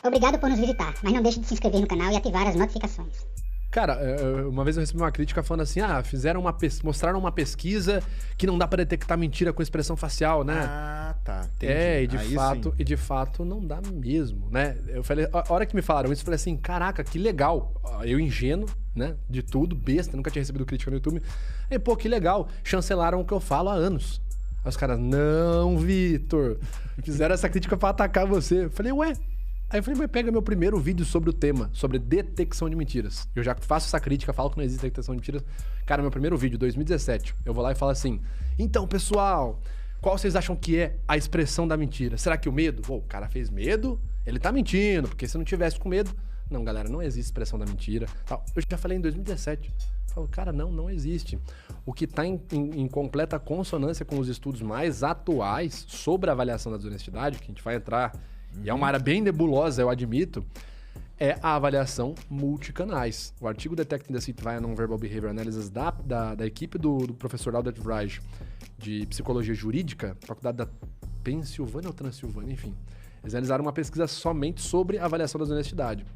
Obrigado por nos visitar, mas não deixe de se inscrever no canal e ativar as notificações. Cara, uma vez eu recebi uma crítica falando assim, mostraram uma pesquisa que não dá pra detectar mentira com expressão facial, né? Ah, tá. Entendi. E de fato não dá mesmo, né? Eu falei, a hora que me falaram isso, eu falei assim, caraca, que legal. Eu ingênuo, né? De tudo, besta, nunca tinha recebido crítica no YouTube. E, pô, que legal. Chancelaram o que eu falo há anos. Aí os caras, não, Vitor, fizeram essa crítica pra atacar você. Eu falei, ué. Aí eu falei, mas pega meu primeiro vídeo sobre o tema, sobre detecção de mentiras. Eu já faço essa crítica, falo que não existe detecção de mentiras. Cara, meu primeiro vídeo, 2017, eu vou lá e falo assim, então, pessoal, qual vocês acham que é a expressão da mentira? Será que o medo? Pô, o cara fez medo, ele tá mentindo, porque se não tivesse com medo... Não, galera, não existe expressão da mentira. Eu já falei em 2017. Eu falo, cara, não existe. O que está em completa consonância com os estudos mais atuais sobre a avaliação da desonestidade, que a gente vai entrar, e é uma área bem nebulosa, eu admito, é a avaliação multicanais. O artigo Detecting Deceit via Non-Verbal Behavior Analysis da equipe do professor Albert Vrij, de Psicologia Jurídica, Faculdade da Pensilvânia ou Transilvânia, enfim. Eles realizaram uma pesquisa somente sobre a avaliação da desonestidade.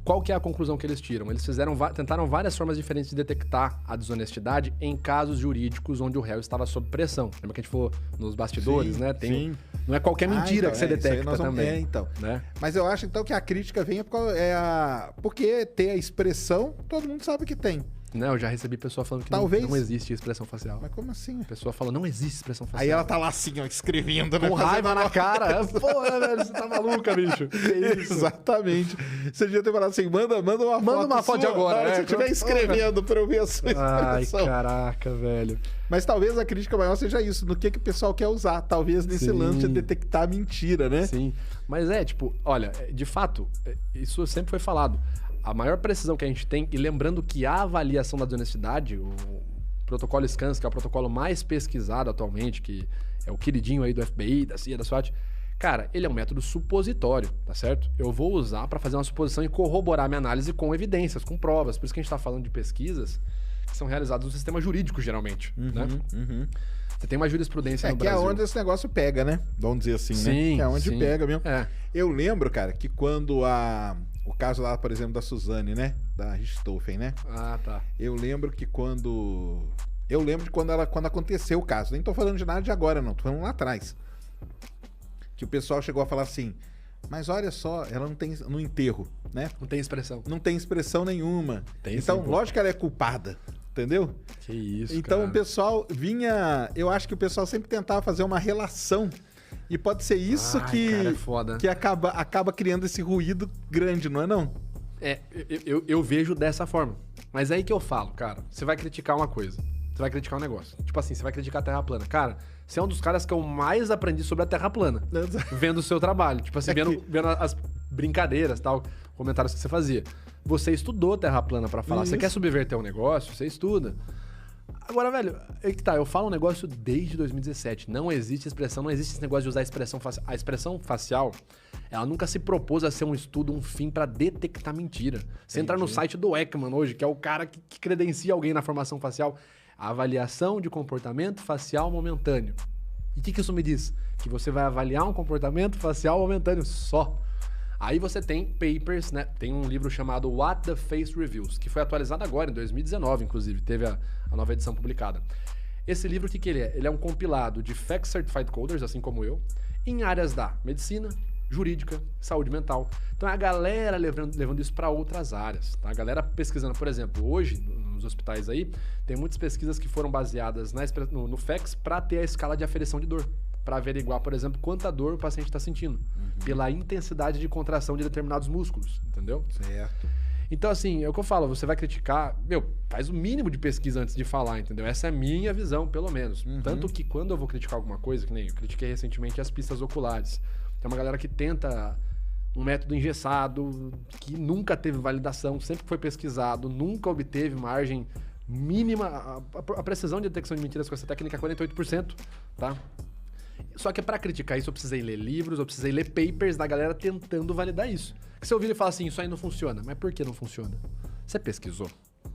Qual que é a conclusão que eles tiram? Eles tentaram várias formas diferentes de detectar a desonestidade em casos jurídicos onde o réu estava sob pressão. Lembra que a gente falou nos bastidores, né? Sim. Não é qualquer mentira que você detecta também. Então. Né? Mas eu acho então que a crítica vem porque ter a expressão, todo mundo sabe que tem. Não, eu já recebi pessoa falando que não existe expressão facial. Mas como assim? A pessoa fala, não existe expressão facial. Aí ela tá lá assim, ó, escrevendo, né? Com raiva na cara. Porra, velho, você tá maluca, bicho. Que isso? Exatamente. Você devia ter falado assim, manda uma foto. Manda uma foto de agora. Na hora que você estiver escrevendo pra eu ver a sua expressão. Ai, caraca, velho. Mas talvez a crítica maior seja isso, no que o pessoal quer usar. Talvez nesse lance de detectar mentira, né? Sim. Mas olha, de fato, isso sempre foi falado. A maior precisão que a gente tem, e lembrando que a avaliação da desonestidade, o protocolo SCANS, que é o protocolo mais pesquisado atualmente, que é o queridinho aí do FBI, da CIA, da SWAT, cara, ele é um método supositório, tá certo? Eu vou usar para fazer uma suposição e corroborar minha análise com evidências, com provas. Por isso que a gente tá falando de pesquisas que são realizadas no sistema jurídico, geralmente, né? Você tem uma jurisprudência no Brasil. Que é onde esse negócio pega, né? Vamos dizer assim, né? Que é onde pega mesmo. É. Eu lembro, cara, que quando o caso lá, por exemplo, da Suzane, né? Da Richthofen, né? Ah, tá. Eu lembro de quando aconteceu o caso. Nem tô falando de nada de agora, não. Tô falando lá atrás. Que o pessoal chegou a falar assim, mas olha só, ela não tem no enterro, né? Não tem expressão. Não tem expressão nenhuma. Então, sim, lógico que ela é culpada. Entendeu? Que isso, então, cara. O pessoal vinha... Eu acho que o pessoal sempre tentava fazer uma relação. E pode ser isso cara, é foda. que acaba criando esse ruído grande, não é não? Eu vejo dessa forma. Mas é aí que eu falo, cara. Você vai criticar uma coisa. Você vai criticar um negócio. Tipo assim, você vai criticar a Terra plana. Cara, você é um dos caras que eu mais aprendi sobre a Terra plana. Vendo o seu trabalho. Tipo assim, vendo as brincadeiras, tal, comentários que você fazia. Você estudou Terra plana pra falar. Isso. Você quer subverter um negócio, você estuda. Agora, velho, aí que tá, eu falo um negócio desde 2017. Não existe expressão, não existe esse negócio de usar a expressão facial. A expressão facial, ela nunca se propôs a ser um estudo, um fim pra detectar mentira. Você entra no site do Ekman hoje, que é o cara que credencia alguém na formação facial. A avaliação de comportamento facial momentâneo. E o que isso me diz? Que você vai avaliar um comportamento facial momentâneo só. Aí você tem papers, né? Tem um livro chamado What the Face Reveals, que foi atualizado agora, em 2019, inclusive. Teve a nova edição publicada. Esse livro, o que ele é? Ele é um compilado de Fact Certified Coders, assim como eu, em áreas da medicina, jurídica, saúde mental. Então é a galera levando isso para outras áreas, tá? A galera pesquisando, por exemplo, hoje, nos hospitais aí, tem muitas pesquisas que foram baseadas no FACS para ter a escala de aferição de dor. Para averiguar, por exemplo, quanta dor o paciente está sentindo. Pela intensidade de contração de determinados músculos, entendeu? Certo. Então, assim, é o que eu falo, você vai criticar, faz o mínimo de pesquisa antes de falar, entendeu? Essa é a minha visão, pelo menos. Tanto que quando eu vou criticar alguma coisa, que nem eu critiquei recentemente as pistas oculares. Tem uma galera que tenta um método engessado, que nunca teve validação, sempre foi pesquisado, nunca obteve margem mínima. A precisão de detecção de mentiras com essa técnica é 48%, tá? Só que para criticar isso eu precisei ler livros, eu precisei ler papers da galera tentando validar isso. Que você ouvir ele falar assim, isso aí não funciona. Mas por que não funciona? Você pesquisou?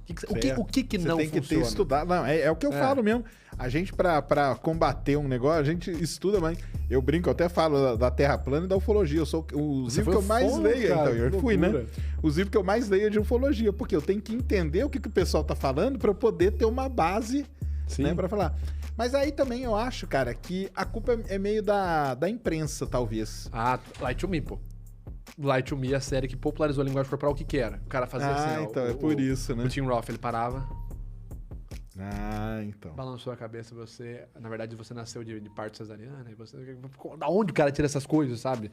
O O que Você não tem que funciona? ter estudado. Não, é o que eu falo mesmo. A gente, pra combater um negócio, a gente estuda, mas eu brinco, eu até falo da terra plana e da ufologia. Eu sou o Você livro foi que eu mais fã, leio. cara, Então, eu que fui, né? loucura. Os livros que eu mais leio é de ufologia, porque eu tenho que entender o que o pessoal tá falando pra eu poder ter uma base, Sim. né, pra falar. Mas aí também eu acho, cara, que a culpa é meio da imprensa, talvez. Ah, Light to Me, pô. Light to Me é a série que popularizou a linguagem corporal, o que era? O cara fazia assim, ó, então é por isso, né? O Tim Roth, ele parava, Ah, então. balançou a cabeça, você... Na verdade, você nasceu de parto cesariana, e você... Da onde o cara tira essas coisas, sabe?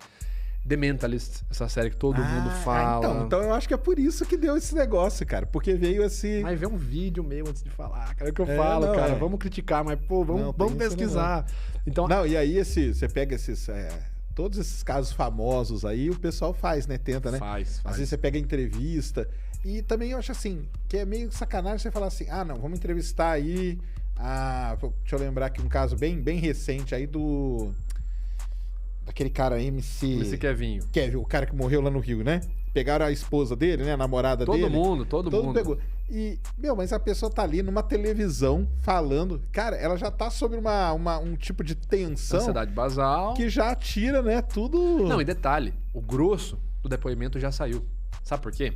The Mentalist, essa série que todo mundo fala. Então eu acho que é por isso que deu esse negócio, cara. Porque veio esse... Mas vê um vídeo meu antes de falar, cara, é o que eu É, falo, não, cara. é. Vamos criticar, mas, pô, Não, vamos tem esse pesquisar. Então, Não, e aí você pega esses... todos esses casos famosos aí, o pessoal faz, né? Tenta, né? faz. Às vezes você pega entrevista. E também eu acho assim, que é meio sacanagem você falar assim, não, vamos entrevistar aí. Deixa eu lembrar aqui um caso bem, bem recente aí daquele cara MC Esse Kevinho. Kevin, o cara que morreu lá no Rio, né? Pegaram a esposa dele, né? A namorada Todo dele. mundo. Todo mundo pegou. E, mas a pessoa tá ali numa televisão falando. Cara, ela já tá sobre um tipo de tensão Ansiedade basal. que já tira, né? Tudo. Não, e detalhe, o grosso do depoimento já saiu. Sabe por quê?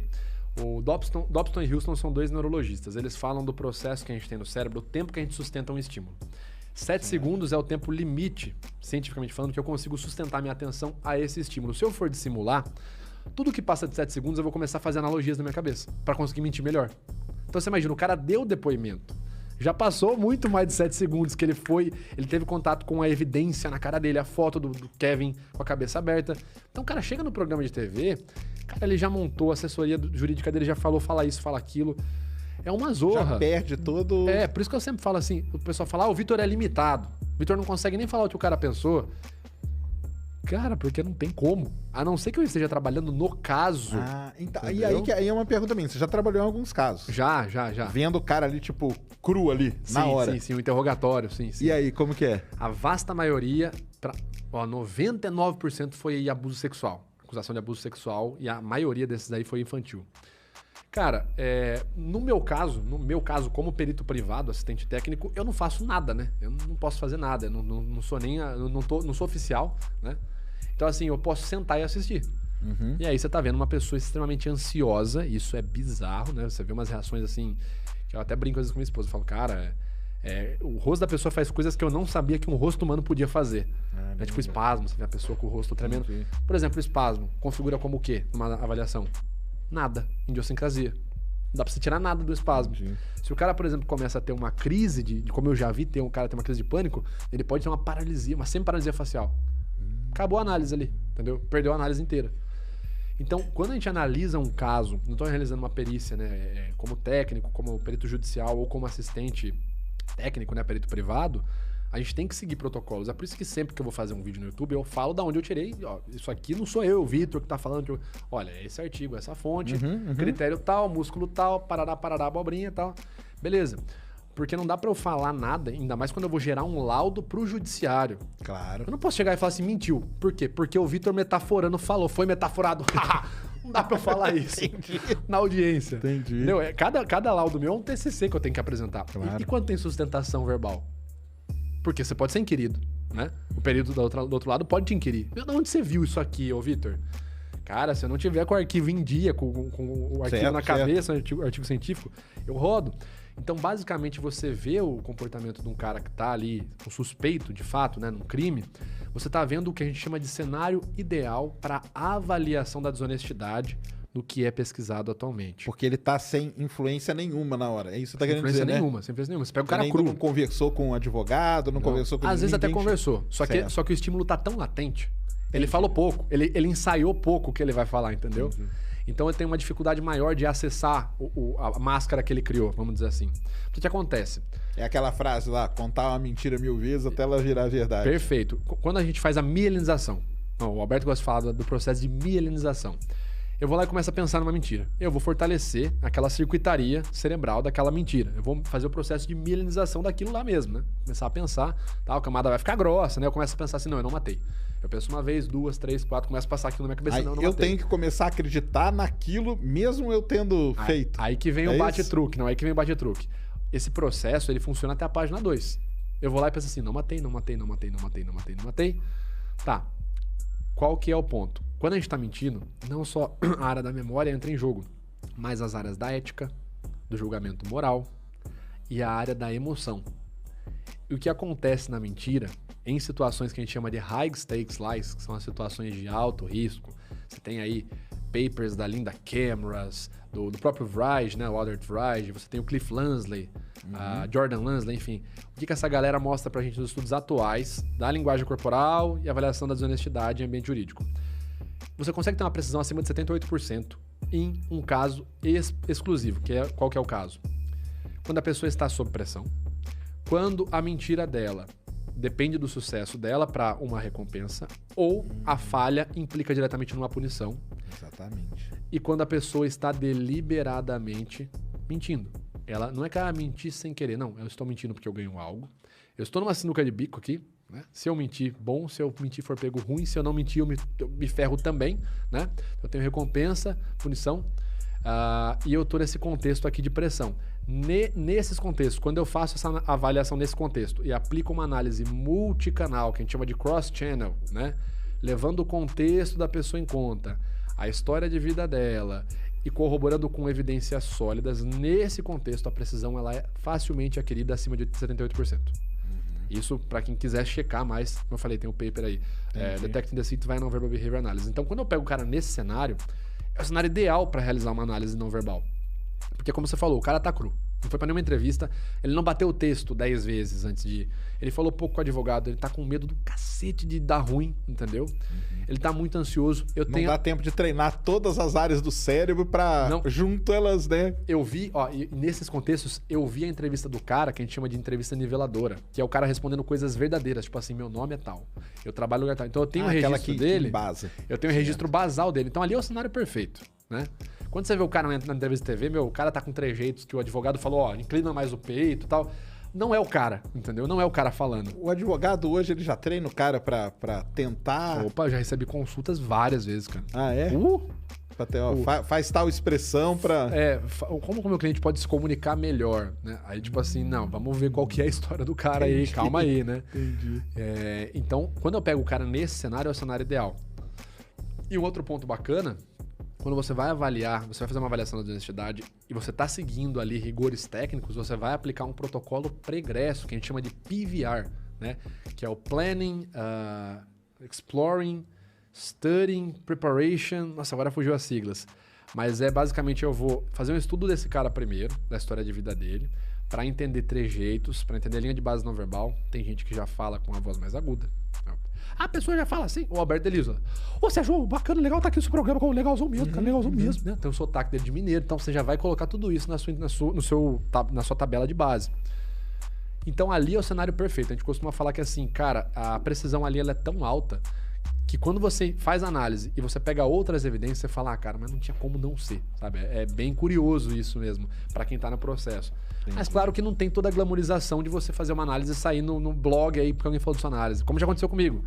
O Dobson e Houston são 2 neurologistas. Eles falam do processo que a gente tem no cérebro, o tempo que a gente sustenta um estímulo. 7 segundos é o tempo limite, cientificamente falando, que eu consigo sustentar minha atenção a esse estímulo. Se eu for dissimular, tudo que passa de 7 segundos eu vou começar a fazer analogias na minha cabeça, pra conseguir mentir melhor. Então você imagina, o cara deu o depoimento. Já passou muito mais de 7 segundos que ele teve contato com a evidência na cara dele, a foto do Kevin com a cabeça aberta. Então o cara chega no programa de TV, cara, ele já montou a assessoria jurídica dele, já falou, fala isso, fala aquilo. É uma zorra. Já perde todo. É, por isso que eu sempre falo assim, o pessoal fala, o Vitor é limitado. O Vitor não consegue nem falar o que o cara pensou. Cara, porque não tem como. A não ser que eu esteja trabalhando no caso. Então, Entendeu? e aí é uma pergunta minha. Você já trabalhou em alguns casos? Já. Vendo o cara ali, tipo, cru ali, na Sim, hora. Sim, o interrogatório, sim. E aí, como que é? A vasta maioria, 99% foi abuso sexual. Acusação de abuso sexual, e a maioria desses aí foi infantil. Cara, no meu caso, como perito privado, assistente técnico, eu não faço nada, né? Eu não posso fazer nada, eu não sou nem, não sou oficial, né? Então, assim, eu posso sentar e assistir. Uhum. E aí você tá vendo uma pessoa extremamente ansiosa, isso é bizarro, né? Você vê umas reações assim, que eu até brinco às vezes com minha esposa, eu falo, cara, o rosto da pessoa faz coisas que eu não sabia que um rosto humano podia fazer. Né? Tipo espasmo, você vê a pessoa com o rosto tremendo. Entendi. Por exemplo, espasmo, configura como o quê numa avaliação? Nada, idiosincrasia. Não dá pra você tirar nada do espasmo. Entendi. Se o cara, por exemplo, começa a ter uma crise de como eu já vi, um cara ter uma crise de pânico, ele pode ter uma paralisia, uma semi-paralisia facial. Acabou a análise ali, entendeu? Perdeu a análise inteira. Então, quando a gente analisa um caso, não estou realizando uma perícia, né, como técnico, como perito judicial ou como assistente técnico, né, perito privado, a gente tem que seguir protocolos. É por isso que sempre que eu vou fazer um vídeo no YouTube, eu falo da onde eu tirei. Ó, isso aqui não sou eu, o Vitor, que tá falando. Olha, esse artigo, essa fonte, critério tal, músculo tal, parará, abobrinha e tal. Beleza. Porque não dá pra eu falar nada, ainda mais quando eu vou gerar um laudo pro judiciário. Claro. Eu não posso chegar e falar assim, mentiu. Por quê? Porque o Vitor metaforando falou, foi metaforado. Não dá pra eu falar isso na audiência. Entendi. Entendeu? Cada laudo meu é um TCC que eu tenho que apresentar. Claro. E quando tem sustentação verbal? Porque você pode ser inquirido, né? O período do outro lado pode te inquirir. De onde você viu isso aqui, ô Vitor? Cara, se eu não tiver com o arquivo em dia, com o arquivo na cabeça, artigo científico, eu rodo. Então, basicamente, você vê o comportamento de um cara que tá ali, um suspeito, de fato, né, num crime, você tá vendo o que a gente chama de cenário ideal para avaliação da desonestidade no que é pesquisado atualmente. Porque ele tá sem influência nenhuma na hora. É isso que você tá querendo Influência dizer, nenhuma, sem influência nenhuma. Você pega o né? cara Ele cru. não conversou com um advogado, não conversou com Às vezes até ninguém. conversou. Só que o estímulo tá tão latente. Ele falou pouco. Ele ensaiou pouco o que ele vai falar, entendeu? Entendi. Então ele tem uma dificuldade maior de acessar a máscara que ele criou, vamos dizer assim. O que acontece? É aquela frase lá, contar uma mentira 1000 vezes até ela virar verdade. Perfeito. Quando a gente faz a mielinização, o Alberto gosta de falar do processo de mielinização. Eu vou lá e começo a pensar numa mentira. Eu vou fortalecer aquela circuitaria cerebral daquela mentira. Eu vou fazer o processo de mielinização daquilo lá mesmo, né? Começar a pensar, tá? A camada vai ficar grossa, né? Eu começo a pensar assim, não, eu não matei. Eu penso uma vez, 2, 3, 4, começa a passar aquilo na minha cabeça. Aí não eu matei. tenho que começar a acreditar naquilo, mesmo eu tendo feito. Aí que vem É o isso? bate-truque, não, aí que vem o bate-truque. Esse processo, ele funciona até a página 2. Eu vou lá e penso assim, não matei. Tá, qual que é o ponto? Quando a gente tá mentindo, não só a área da memória entra em jogo, mas as áreas da ética, do julgamento moral e a área da emoção. E o que acontece na mentira, em situações que a gente chama de high stakes lies, que são as situações de alto risco, você tem aí papers da Linda Cameras, do próprio Vrij, né, o Albert Vrij, você tem o Cliff Lansley, a Jordan Lansley, enfim. O que essa galera mostra pra gente nos estudos atuais da linguagem corporal e avaliação da desonestidade em ambiente jurídico? Você consegue ter uma precisão acima de 78% em um caso exclusivo, qual que é o caso? Quando a pessoa está sob pressão, quando a mentira dela depende do sucesso dela para uma recompensa, ou a falha implica diretamente numa punição, Exatamente. e quando a pessoa está deliberadamente mentindo. Ela não é que ela mentir sem querer, não. Eu estou mentindo porque eu ganho algo. Eu estou numa sinuca de bico aqui, né? Se eu mentir, bom. Se eu mentir, for pego, ruim. Se eu não mentir, eu me ferro também, né? Eu tenho recompensa, punição. E eu estou nesse contexto aqui de pressão. Nesses contextos, quando eu faço essa avaliação nesse contexto e aplico uma análise multicanal, que a gente chama de cross-channel, né? Levando o contexto da pessoa em conta, a história de vida dela e corroborando com evidências sólidas, nesse contexto a precisão ela é facilmente adquirida acima de 78%. Isso para quem quiser checar mais, como eu falei, tem um paper aí, Detecting Deceit via Non-Verbal Behavior Analysis. Então, quando eu pego o cara nesse cenário, é o cenário ideal para realizar uma análise não verbal. Porque, como você falou, o cara tá cru. Não foi pra nenhuma entrevista, ele não bateu o texto 10 vezes antes de ir. Ele falou pouco com o advogado, ele tá com medo do cacete de dar ruim, entendeu? Ele tá muito ansioso. Não dá tempo de treinar todas as áreas do cérebro pra junto elas, né? Eu vi, e nesses contextos, eu vi a entrevista do cara, que a gente chama de entrevista niveladora, que é o cara respondendo coisas verdadeiras, tipo assim, meu nome é tal, eu trabalho no lugar tal. Então eu tenho o registro dele, eu tenho o registro basal dele. Então ali é o cenário perfeito, né? Quando você vê o cara na entrevista de TV, o cara tá com trejeitos que o advogado falou, inclina mais o peito e tal. Não é o cara, entendeu? Não é o cara falando. O advogado hoje, ele já treina o cara pra tentar... Opa, eu já recebi consultas várias vezes, cara. Ah, é? Pra ter, faz tal expressão pra... Como o meu cliente pode se comunicar melhor, né? Aí, tipo assim, não, vamos ver qual que é a história do cara aí, calma aí, né? Entendi. Então, quando eu pego o cara nesse cenário, é o cenário ideal. E um outro ponto bacana... Quando você vai avaliar, você vai fazer uma avaliação da desonestidade e você está seguindo ali rigores técnicos, você vai aplicar um protocolo pregresso, que a gente chama de PVR, né? Que é o Planning, Exploring, Studying, Preparation... Nossa, agora fugiu as siglas. Mas basicamente eu vou fazer um estudo desse cara primeiro, da história de vida dele, para entender trejeitos, para entender a linha de base não verbal. Tem gente que já fala com a voz mais aguda. A pessoa já fala assim, o Alberto Delisa. Ô, Sérgio, bacana, legal tá aqui no seu programa, legalzão mesmo, cara, legalzão mesmo, né? Tem o sotaque dele de mineiro, então você já vai colocar tudo isso na sua tabela de base. Então ali é o cenário perfeito. A gente costuma falar que assim, cara, a precisão ali ela é tão alta que quando você faz análise e você pega outras evidências, você fala, cara, mas não tinha como não ser, sabe? É bem curioso isso mesmo, pra quem tá no processo. Entendi. Mas claro que não tem toda a glamorização de você fazer uma análise e sair no blog aí porque alguém falou da sua análise, como já aconteceu comigo.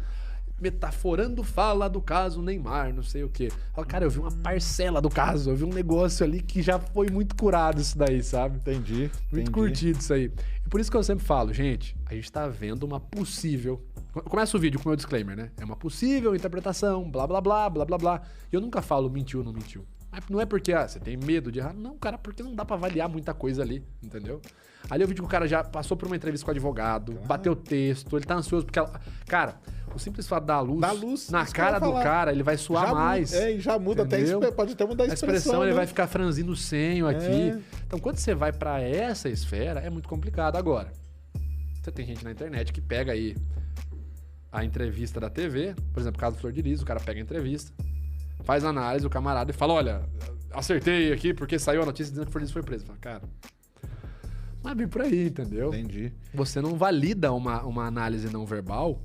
Metaforando fala do caso Neymar, não sei o quê. Fala, cara, eu vi uma parcela do caso, eu vi um negócio ali que já foi muito curado isso daí, sabe? Entendi. Muito curtido isso aí. E por isso que eu sempre falo, gente, a gente tá vendo uma possível... Começa o vídeo com o meu disclaimer, né? É uma possível interpretação, blá, blá, blá, blá, blá, blá. E eu nunca falo mentiu ou não mentiu. Não é porque você tem medo de errar. Não, cara, porque não dá pra avaliar muita coisa ali, entendeu? Ali eu vi que o cara já passou por uma entrevista com o advogado, bateu o texto, ele tá ansioso porque... Cara, o simples fato da luz na cara do cara, ele vai suar já mais. E já muda, entendeu? até pode até mudar a expressão. Ele né? vai ficar franzindo o senho aqui. Então, quando você vai pra essa esfera, é muito complicado. Agora, você tem gente na internet que pega aí a entrevista da TV, por exemplo, caso do Flor de Lis, o cara pega a entrevista, faz a análise, o camarada, e fala, olha, acertei aqui porque saiu a notícia dizendo que o Flor de Lis foi preso. Fala, cara, não é bem por aí, entendeu? Entendi. Você não valida uma análise não verbal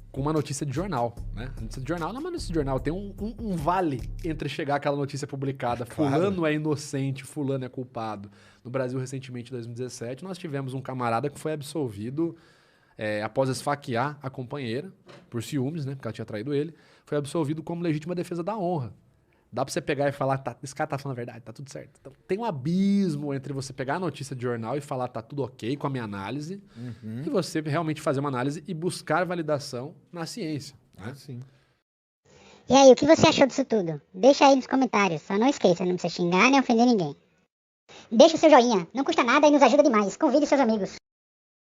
com uma notícia de jornal, né? A notícia de jornal não é uma notícia de jornal, tem um vale entre chegar aquela notícia publicada, Claro. fulano é inocente, fulano é culpado. No Brasil, recentemente, em 2017, nós tivemos um camarada que foi absolvido após esfaquear a companheira, por ciúmes, né? Porque ela tinha traído ele, foi absolvido como legítima defesa da honra. Dá pra você pegar e falar, esse cara tá falando a verdade, tá tudo certo. Então, tem um abismo entre você pegar a notícia de jornal e falar, tá tudo ok com a minha análise, e você realmente fazer uma análise e buscar validação na ciência. Né? Sim. E aí, o que você achou disso tudo? Deixa aí nos comentários. Só não esqueça, não precisa xingar nem ofender ninguém. Deixa o seu joinha, não custa nada e nos ajuda demais. Convide seus amigos.